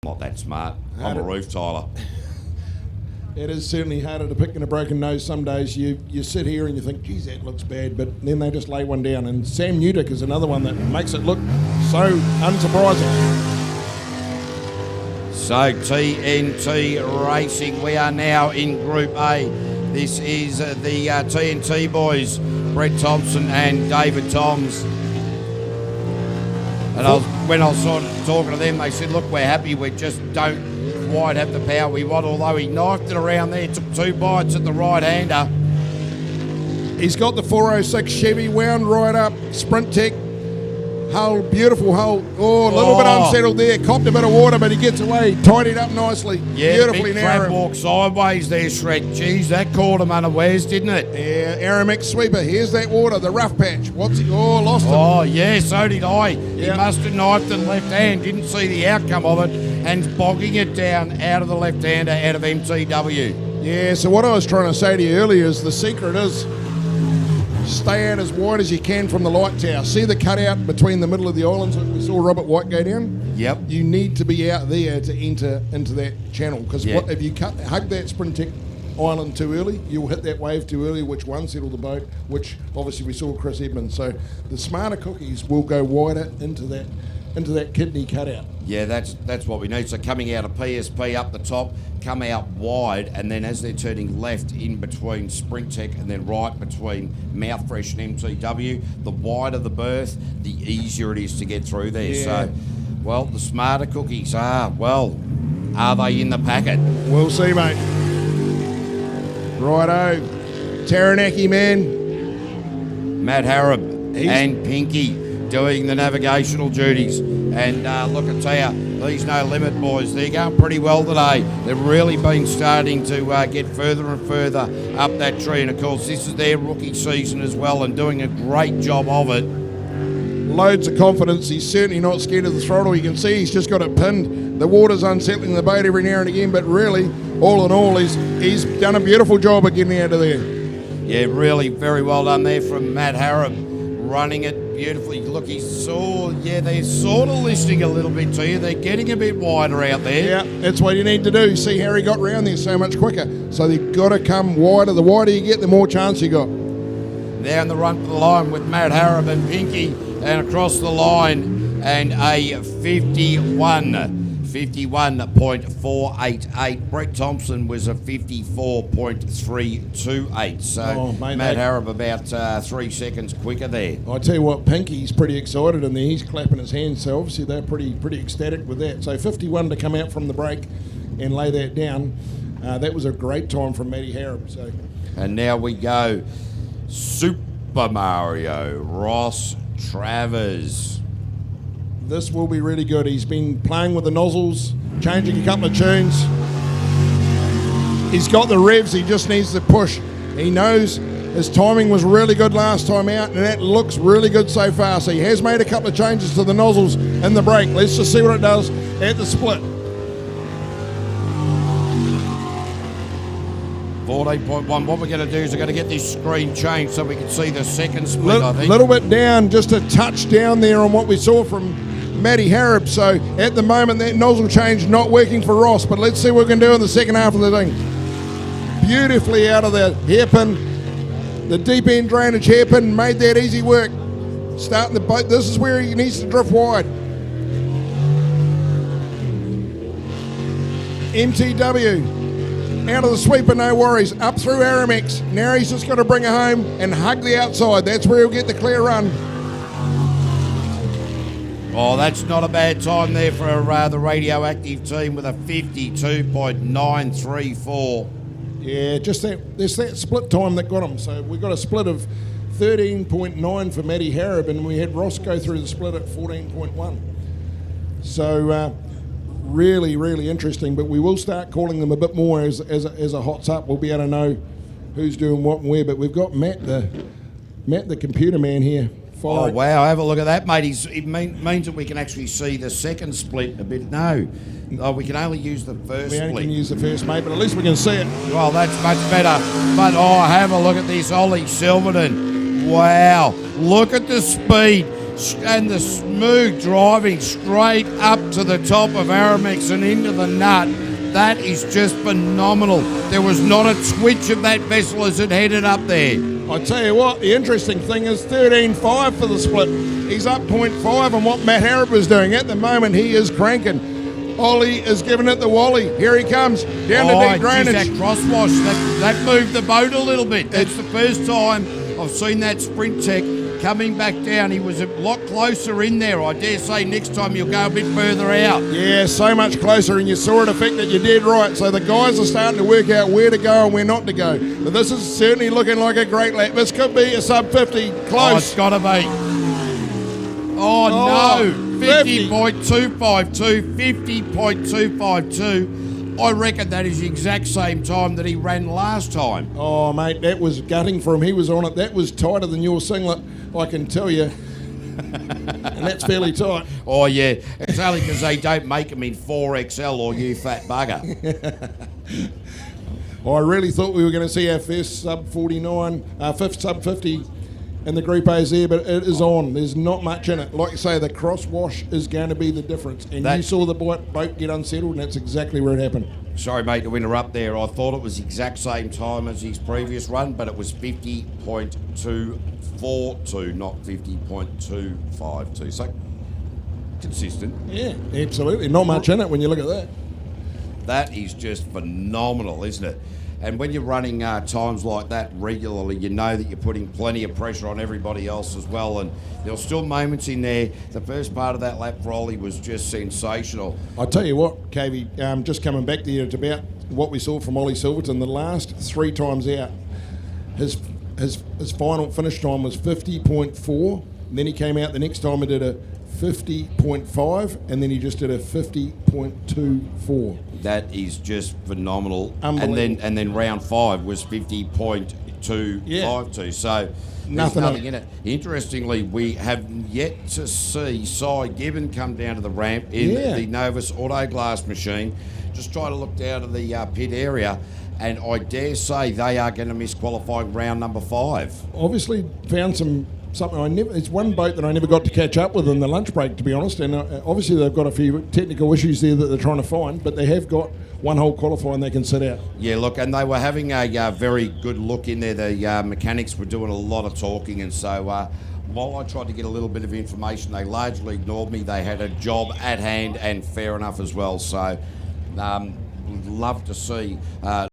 Not that smart. I'm a roof tiler. It is certainly harder to pick than a broken nose some days. You sit here and you think, geez, that looks bad, but then they just lay one down. And Sam Newdick is another one that makes it look so unsurprising. So TNT Racing, we are now in Group A. This is the TNT boys, Brett Thompson and David Toms. And when I was sort of talking to them, they said, look, we're happy, we just don't quite have the power we want, although he knifed it around there, took 2 bites at the right-hander. He's got the 406 Chevy wound right up, Sprint Tech hull, beautiful hull. Oh, a little bit unsettled there, copped a bit of water, but he gets away, tidied up nicely, beautifully big narrow. Crab walk sideways there, Shred. Geez, that caught him unawares, didn't it? Yeah, Aramex sweeper, here's that water, the rough patch. What's he? Oh, lost it. Oh, yeah, so did I. He must have knifed it left hand, didn't see the outcome of it, and bogging it down out of the left-hander, out of MTW. Yeah, so what I was trying to say to you earlier is the secret is stay out as wide as you can from the light tower. See the cutout between the middle of the islands that we saw Robert White go down? Yep. You need to be out there to enter into that channel, because if you hug that Sprint Tech island too early, you'll hit that wave too early, which won't settle the boat, which obviously we saw Chris Edmonds. So the smarter cookies will go wider into that kidney cutout. Yeah, that's what we need. So coming out of PSP up the top, come out wide, and then as they're turning left in between Sprint Tech and then right between Mouth Fresh and MTW, the wider the berth, the easier it is to get through there. Yeah. So, well, the smarter cookies are they in the packet? We'll see, mate. Righto. Taranaki, man. Matt Harrop and Pinky doing the navigational duties. And look, I tell you, these No Limit boys, they're going pretty well today. They've really been starting to get further and further up that tree. And, of course, this is their rookie season as well, and doing a great job of it. Loads of confidence. He's certainly not scared of the throttle. You can see he's just got it pinned. The water's unsettling the boat every now and again, but really, all in all, he's done a beautiful job of getting out of there. Yeah, really very well done there from Matt Harrop, running it beautifully. Look, they're sort of listening a little bit to you. They're getting a bit wider out there. Yeah, that's what you need to do. See how he got round there so much quicker. So they've got to come wider. The wider you get, the more chance you got. Down the run for the line with Matt Harrop and Pinky, and across the line, and a 51.488. Brett Thompson was a 54.328. So Matt Harrop about 3 seconds quicker there. I tell you what, Pinky's pretty excited in there. He's clapping his hands, so obviously they're pretty ecstatic with that. So 51 to come out from the break and lay that down. That was a great time from Matty Harrop. So. And now we go Super Mario Ross Travers. This will be really good. He's been playing with the nozzles, changing a couple of tunes. He's got the revs, he just needs to push. He knows his timing was really good last time out, and that looks really good so far. So he has made a couple of changes to the nozzles in the brake. Let's just see what it does at the split. 14.1. What we're going to do is we're going to get this screen changed so we can see the second split, I think. A little bit down, just a touch down there on what we saw from Matty Harrop. So at the moment, that nozzle change not working for Ross, but let's see what we can do in the second half of the thing. Beautifully out of the hairpin, the deep end drainage hairpin, made that easy work. Starting the boat, this is where he needs to drift wide. MTW. Out of the sweeper, no worries. Up through Aramex. Now he's just got to bring it home and hug the outside. That's where he'll get the clear run. Oh, that's not a bad time there for the radioactive team with a 52.934. Yeah, just that split time that got him. So we got a split of 13.9 for Matty Harrop, and we had Ross go through the split at 14.1. So really, really interesting, but we will start calling them a bit more as a hot's up. We'll be able to know who's doing what and where, but we've got Matt the computer man here. Oh, wow, have a look at that, mate. It means that we can actually see the second split a bit. No, we can only use the first split. We only can use the first, mate, but at least we can see it. Well, that's much better. But, have a look at this Ollie Silverton. Wow, look at the speed. and the smooth driving straight up to the top of Aramex and into the nut. That is just phenomenal. There was not a twitch of that vessel as it headed up there. I tell you what, the interesting thing is 13.5 for the split. He's up 0.5 on what Matt Harrop was doing. At the moment, he is cranking. Ollie is giving it the Wally. Here he comes, down to deep drainage. That crosswash, that moved the boat a little bit. That's the first time I've seen that sprint tech coming back down. He was a lot closer in there. I dare say next time you'll go a bit further out. Yeah, so much closer, and you saw it affect that. You're dead right. So the guys are starting to work out where to go and where not to go. But this is certainly looking like a great lap. This could be a sub 50 close. Oh, it's got to be. Oh, no. 50.252, 50.252. I reckon that is the exact same time that he ran last time. Oh, mate, that was gutting for him. He was on it. That was tighter than your singlet, I can tell you. And that's fairly tight. Oh, yeah. It's only because they don't make them in 4XL or you fat bugger. I really thought we were going to see our first sub 49, fifth sub 50 in the Group A's there, but it is on. There's not much in it. Like you say, the crosswash is going to be the difference. And you saw the boat get unsettled, and that's exactly where it happened. Sorry, mate, to interrupt there. I thought it was the exact same time as his previous run, but it was 50.242, not 50.252. So, consistent. Yeah, absolutely. Not much in it when you look at that. That is just phenomenal, isn't it? And when you're running times like that regularly, you know that you're putting plenty of pressure on everybody else as well. And there were still moments in there. The first part of that lap for Ollie was just sensational. I tell you what, KV, just coming back to you, it's about what we saw from Ollie Silverton the last 3 times out. His final finish time was 50.4. Then he came out the next time and did a 50.5, and then he just did a 50.24. That is just phenomenal. Unbelievable. And then round 5 was 50.252. Yeah. So nothing in it. Interestingly, we have yet to see Cy Gibbon come down to the ramp in the Novus Auto Glass machine. Just try to look down to the pit area, and I dare say they are going to miss qualifying round number 5. Obviously found something it's one boat that I never got to catch up with in the lunch break, to be honest, and obviously they've got a few technical issues there that they're trying to find, but they have got one whole qualifying they can sit out. Yeah, look, and they were having a very good look in there. The mechanics were doing a lot of talking, and so while I tried to get a little bit of information, they largely ignored me. They had a job at hand, and fair enough as well. So would love to see